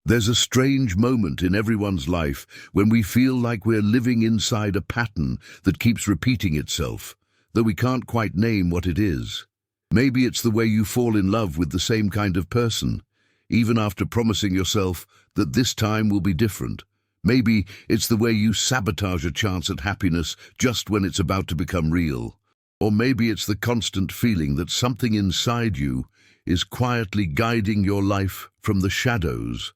There's a strange moment in everyone's life when we feel like we're living inside a pattern that keeps repeating itself, though we can't quite name what it is. Maybe it's the way you fall in love with the same kind of person, even after promising yourself that this time will be different. Maybe it's the way you sabotage a chance at happiness just when it's about to become real. Or maybe it's the constant feeling that something inside you is quietly guiding your life from the shadows,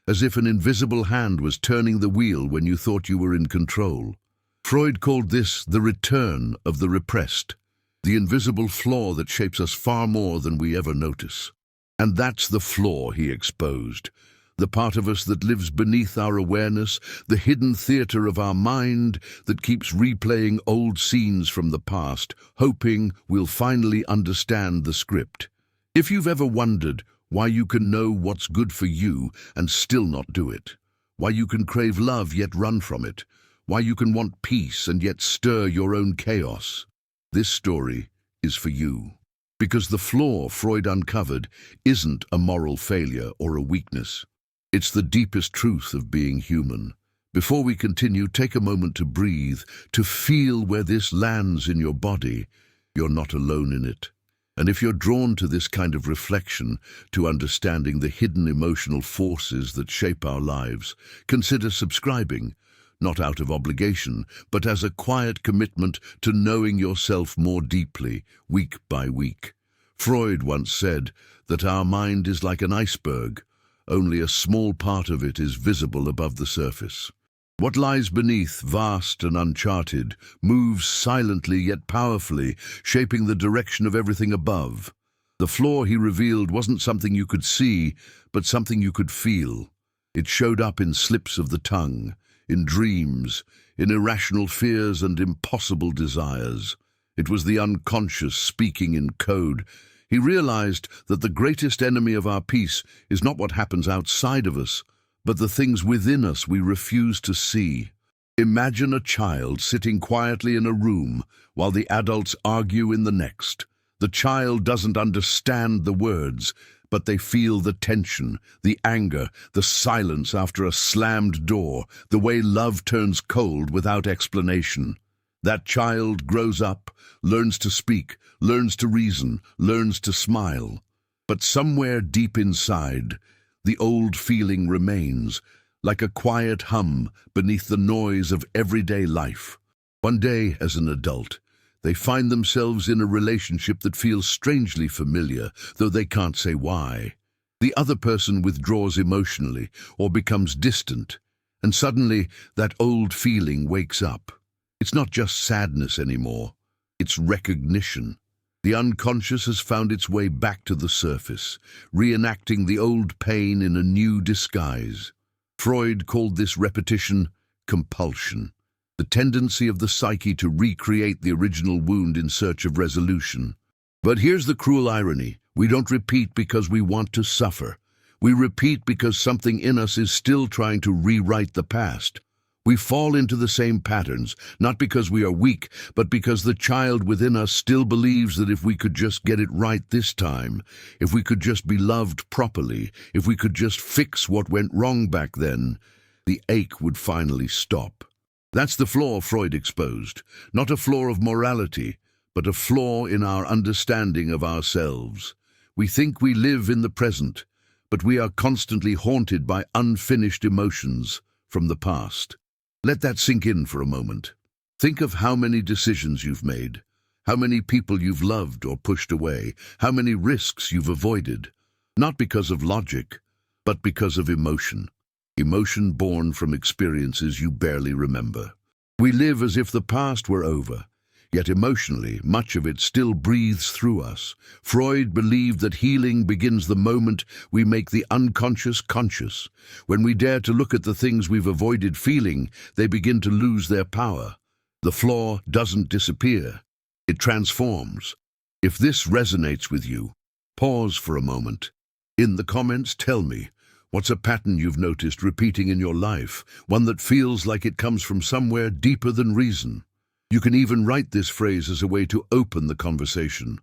as if an invisible hand was turning the wheel when you thought you were in control. Freud called this the return of the repressed, the invisible flaw that shapes us far more than we ever notice. And that's the flaw he exposed, the part of us that lives beneath our awareness, the hidden theater of our mind that keeps replaying old scenes from the past, hoping we'll finally understand the script. If you've ever wondered why you can know what's good for you and still not do it, why you can crave love yet run from it, why you can want peace and yet stir your own chaos, this story is for you. Because the flaw Freud uncovered isn't a moral failure or a weakness. It's the deepest truth of being human. Before we continue, take a moment to breathe, to feel where this lands in your body. You're not alone in it. And if you're drawn to this kind of reflection, to understanding the hidden emotional forces that shape our lives, consider subscribing, not out of obligation, but as a quiet commitment to knowing yourself more deeply, week by week. Freud once said that our mind is like an iceberg. Only a small part of it is visible above the surface. What lies beneath, vast and uncharted, moves silently yet powerfully, shaping the direction of everything above. The flaw he revealed wasn't something you could see, but something you could feel. It showed up in slips of the tongue, in dreams, in irrational fears and impossible desires. It was the unconscious speaking in code. He realized that the greatest enemy of our peace is not what happens outside of us, but the things within us we refuse to see. Imagine a child sitting quietly in a room while the adults argue in the next. The child doesn't understand the words, but they feel the tension, the anger, the silence after a slammed door, the way love turns cold without explanation. That child grows up, learns to speak, learns to reason, learns to smile. But somewhere deep inside, the old feeling remains, like a quiet hum beneath the noise of everyday life. One day, as an adult, they find themselves in a relationship that feels strangely familiar, though they can't say why. The other person withdraws emotionally or becomes distant, and suddenly that old feeling wakes up. It's not just sadness anymore, it's recognition. The unconscious has found its way back to the surface, reenacting the old pain in a new disguise. Freud called this repetition compulsion, the tendency of the psyche to recreate the original wound in search of resolution. But here's the cruel irony. We don't repeat because we want to suffer. We repeat because something in us is still trying to rewrite the past. We fall into the same patterns, not because we are weak, but because the child within us still believes that if we could just get it right this time, if we could just be loved properly, if we could just fix what went wrong back then, the ache would finally stop. That's the flaw Freud exposed, not a flaw of morality, but a flaw in our understanding of ourselves. We think we live in the present, but we are constantly haunted by unfinished emotions from the past. Let that sink in for a moment. Think of how many decisions you've made, how many people you've loved or pushed away, how many risks you've avoided, not because of logic, but because of emotion. Emotion born from experiences you barely remember. We live as if the past were over, yet emotionally, much of it still breathes through us. Freud believed that healing begins the moment we make the unconscious conscious. When we dare to look at the things we've avoided feeling, they begin to lose their power. The flaw doesn't disappear, it transforms. If this resonates with you, pause for a moment. In the comments, tell me, what's a pattern you've noticed repeating in your life, one that feels like it comes from somewhere deeper than reason? You can even write this phrase as a way to open the conversation.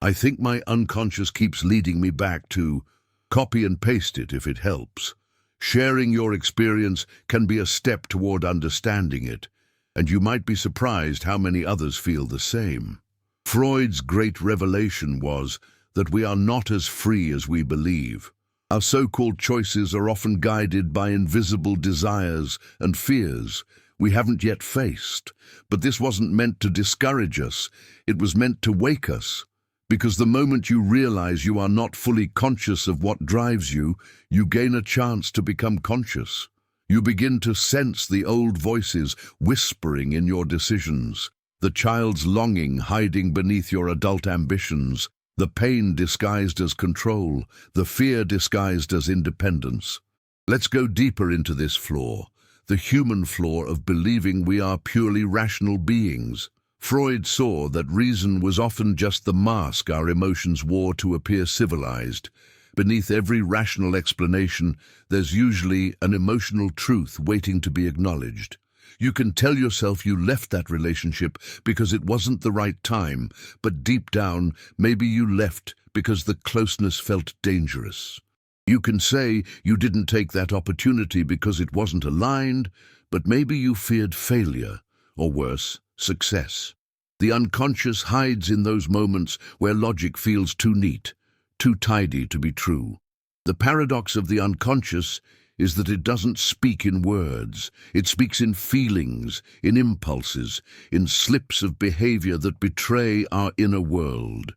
I think my unconscious keeps leading me back to. Copy and paste it if it helps. Sharing your experience can be a step toward understanding it, and you might be surprised how many others feel the same. Freud's great revelation was that we are not as free as we believe. Our so-called choices are often guided by invisible desires and fears we haven't yet faced. But this wasn't meant to discourage us, it was meant to wake us. Because the moment you realize you are not fully conscious of what drives you, you gain a chance to become conscious. You begin to sense the old voices whispering in your decisions, the child's longing hiding beneath your adult ambitions, the pain disguised as control, the fear disguised as independence. Let's go deeper into this flaw, the human flaw of believing we are purely rational beings. Freud saw that reason was often just the mask our emotions wore to appear civilized. Beneath every rational explanation, there's usually an emotional truth waiting to be acknowledged. You can tell yourself you left that relationship because it wasn't the right time, but deep down, maybe you left because the closeness felt dangerous. You can say you didn't take that opportunity because it wasn't aligned, but maybe you feared failure, or worse, success. The unconscious hides in those moments where logic feels too neat, too tidy to be true. The paradox of the unconscious is that it doesn't speak in words. It speaks in feelings, in impulses, in slips of behavior that betray our inner world.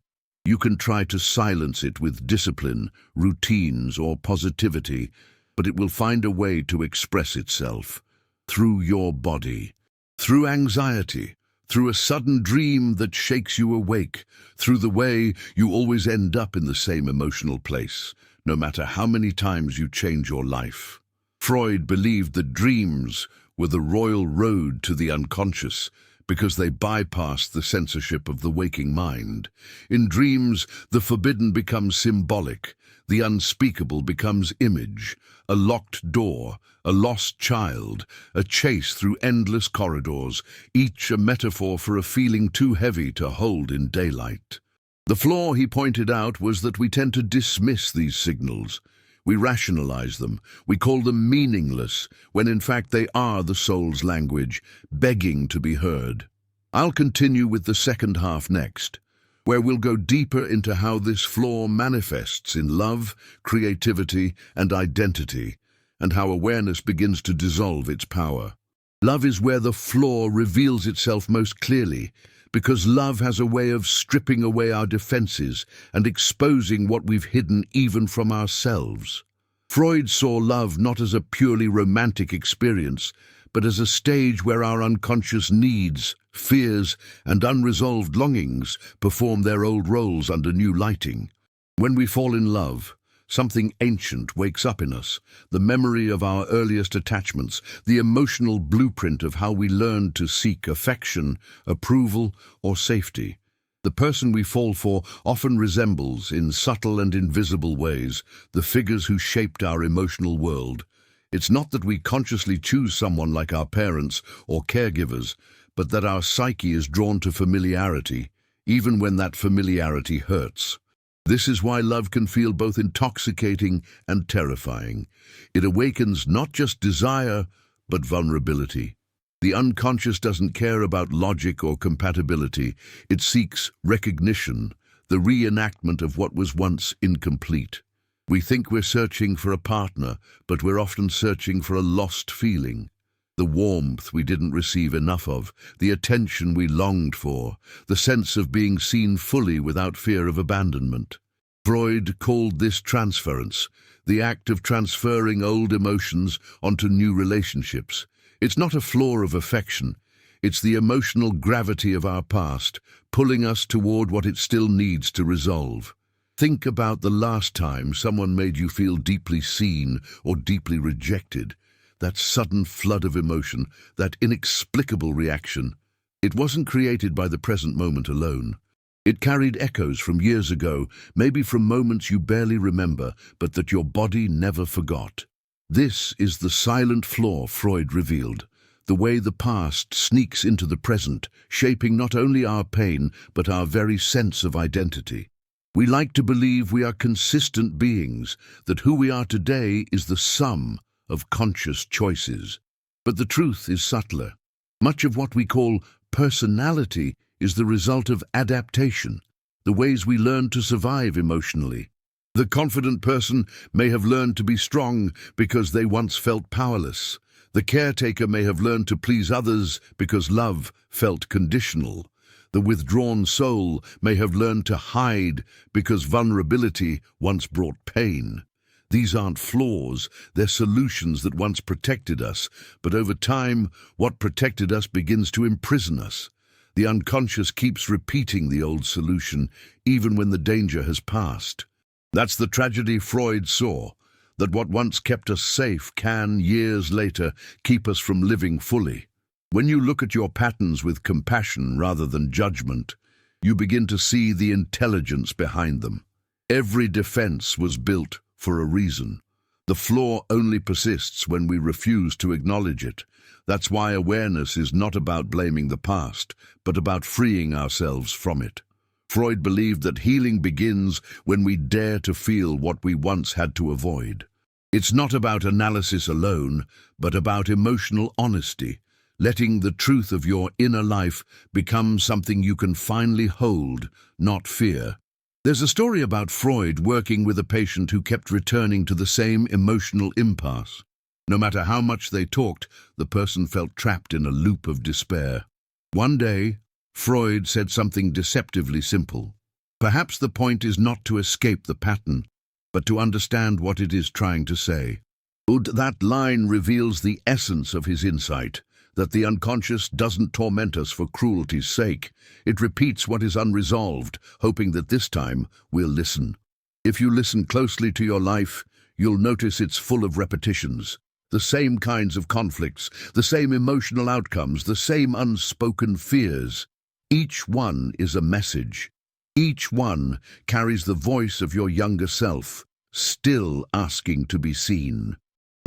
You can try to silence it with discipline, routines, or positivity, but it will find a way to express itself through your body, through anxiety, through a sudden dream that shakes you awake, through the way you always end up in the same emotional place, no matter how many times you change your life. Freud believed that dreams were the royal road to the unconscious because they bypassed the censorship of the waking mind. In dreams, the forbidden becomes symbolic, the unspeakable becomes image, a locked door, a lost child, a chase through endless corridors, each a metaphor for a feeling too heavy to hold in daylight. The flaw, he pointed out, was that we tend to dismiss these signals. We rationalize them, we call them meaningless, when in fact they are the soul's language, begging to be heard. I'll continue with the second half next, where we'll go deeper into how this flaw manifests in love, creativity, and identity, and how awareness begins to dissolve its power. Love is where the flaw reveals itself most clearly, because love has a way of stripping away our defenses and exposing what we've hidden even from ourselves. Freud saw love not as a purely romantic experience, but as a stage where our unconscious needs, fears, and unresolved longings perform their old roles under new lighting. When we fall in love, something ancient wakes up in us, the memory of our earliest attachments, the emotional blueprint of how we learned to seek affection, approval, or safety. The person we fall for often resembles, in subtle and invisible ways, the figures who shaped our emotional world. It's not that we consciously choose someone like our parents or caregivers, but that our psyche is drawn to familiarity, even when that familiarity hurts. This is why love can feel both intoxicating and terrifying. It awakens not just desire, but vulnerability. The unconscious doesn't care about logic or compatibility. It seeks recognition, the reenactment of what was once incomplete. We think we're searching for a partner, but we're often searching for a lost feeling. The warmth we didn't receive enough of, the attention we longed for, the sense of being seen fully without fear of abandonment. Freud called this transference, the act of transferring old emotions onto new relationships. It's not a flaw of affection, it's the emotional gravity of our past, pulling us toward what it still needs to resolve. Think about the last time someone made you feel deeply seen or deeply rejected. That sudden flood of emotion, that inexplicable reaction. It wasn't created by the present moment alone. It carried echoes from years ago, maybe from moments you barely remember, but that your body never forgot. This is the silent flaw Freud revealed, the way the past sneaks into the present, shaping not only our pain, but our very sense of identity. We like to believe we are consistent beings, that who we are today is the sum of conscious choices. But the truth is subtler. Much of what we call personality is the result of adaptation, the ways we learn to survive emotionally. The confident person may have learned to be strong because they once felt powerless. The caretaker may have learned to please others because love felt conditional. The withdrawn soul may have learned to hide because vulnerability once brought pain. These aren't flaws, they're solutions that once protected us, but over time, what protected us begins to imprison us. The unconscious keeps repeating the old solution, even when the danger has passed. That's the tragedy Freud saw, that what once kept us safe can, years later, keep us from living fully. When you look at your patterns with compassion rather than judgment, you begin to see the intelligence behind them. Every defense was built for a reason. The flaw only persists when we refuse to acknowledge it. That's why awareness is not about blaming the past, but about freeing ourselves from it. Freud believed that healing begins when we dare to feel what we once had to avoid. It's not about analysis alone, but about emotional honesty, letting the truth of your inner life become something you can finally hold, not fear. There's a story about Freud working with a patient who kept returning to the same emotional impasse. No matter how much they talked, the person felt trapped in a loop of despair. One day, Freud said something deceptively simple. Perhaps the point is not to escape the pattern, but to understand what it is trying to say. That line reveals the essence of his insight, that the unconscious doesn't torment us for cruelty's sake. It repeats what is unresolved, hoping that this time we'll listen. If you listen closely to your life, you'll notice it's full of repetitions. The same kinds of conflicts, the same emotional outcomes, the same unspoken fears. Each one is a message. Each one carries the voice of your younger self, still asking to be seen.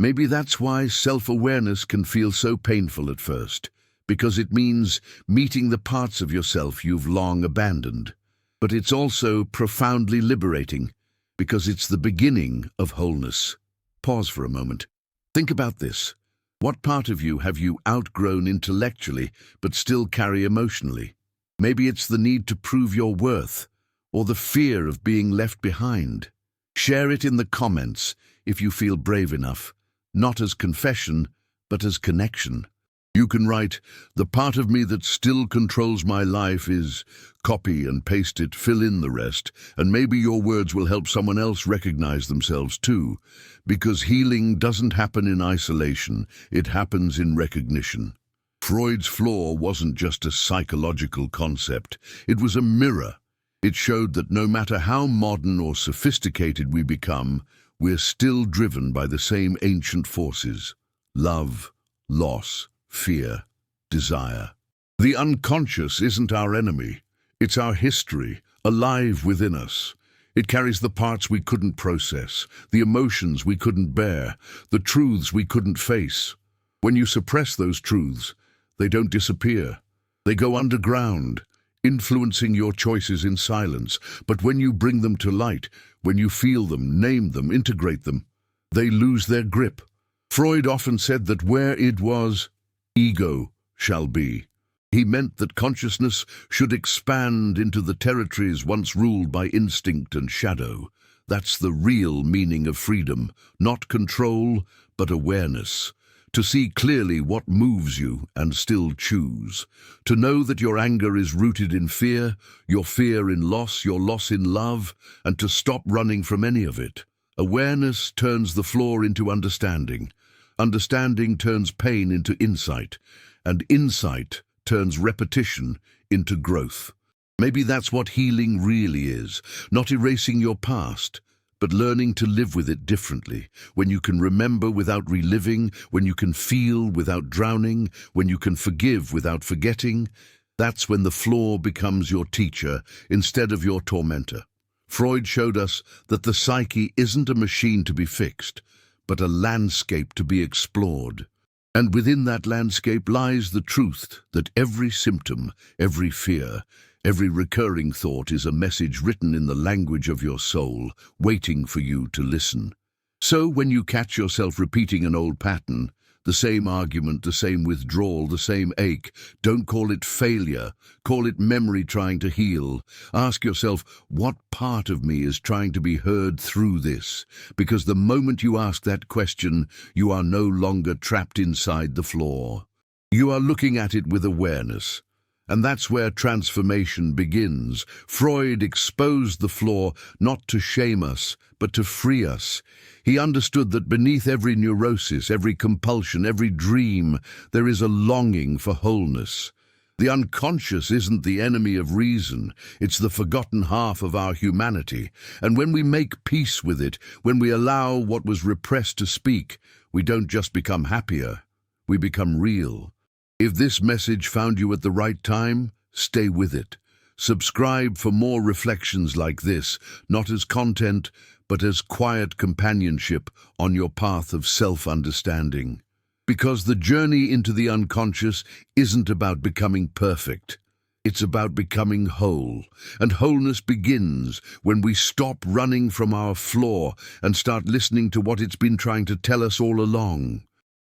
Maybe that's why self-awareness can feel so painful at first, because it means meeting the parts of yourself you've long abandoned. But it's also profoundly liberating, because it's the beginning of wholeness. Pause for a moment. Think about this. What part of you have you outgrown intellectually, but still carry emotionally? Maybe it's the need to prove your worth, or the fear of being left behind. Share it in the comments if you feel brave enough. Not as confession, but as connection. You can write, "The part of me that still controls my life is," copy and paste it, fill in the rest, and maybe your words will help someone else recognize themselves too. Because healing doesn't happen in isolation, it happens in recognition. Freud's flaw wasn't just a psychological concept, it was a mirror. It showed that no matter how modern or sophisticated we become, we're still driven by the same ancient forces: love, loss, fear, desire. The unconscious isn't our enemy. It's our history, alive within us. It carries the parts we couldn't process, the emotions we couldn't bear, the truths we couldn't face. When you suppress those truths, they don't disappear. They go underground, influencing your choices in silence. But when you bring them to light, when you feel them, name them, integrate them, they lose their grip. Freud often said that where it was, ego shall be. He meant that consciousness should expand into the territories once ruled by instinct and shadow. That's the real meaning of freedom, not control, but awareness. To see clearly what moves you and still choose. To know that your anger is rooted in fear, your fear in loss, your loss in love, and to stop running from any of it. Awareness turns the flaw into understanding. Understanding turns pain into insight, and insight turns repetition into growth. Maybe that's what healing really is, not erasing your past, but learning to live with it differently, when you can remember without reliving, when you can feel without drowning, when you can forgive without forgetting. That's when the flaw becomes your teacher instead of your tormentor. Freud showed us that the psyche isn't a machine to be fixed, but a landscape to be explored. And within that landscape lies the truth that every symptom, every fear, every recurring thought is a message written in the language of your soul, waiting for you to listen. So when you catch yourself repeating an old pattern, the same argument, the same withdrawal, the same ache, don't call it failure. Call it memory trying to heal. Ask yourself, what part of me is trying to be heard through this? Because the moment you ask that question, you are no longer trapped inside the flaw. You are looking at it with awareness. And that's where transformation begins. Freud exposed the flaw not to shame us, but to free us. He understood that beneath every neurosis, every compulsion, every dream, there is a longing for wholeness. The unconscious isn't the enemy of reason, it's the forgotten half of our humanity. And when we make peace with it, when we allow what was repressed to speak, we don't just become happier, we become real. If this message found you at the right time, stay with it. Subscribe for more reflections like this, not as content, but as quiet companionship on your path of self-understanding. Because the journey into the unconscious isn't about becoming perfect. It's about becoming whole. And wholeness begins when we stop running from our flaw and start listening to what it's been trying to tell us all along.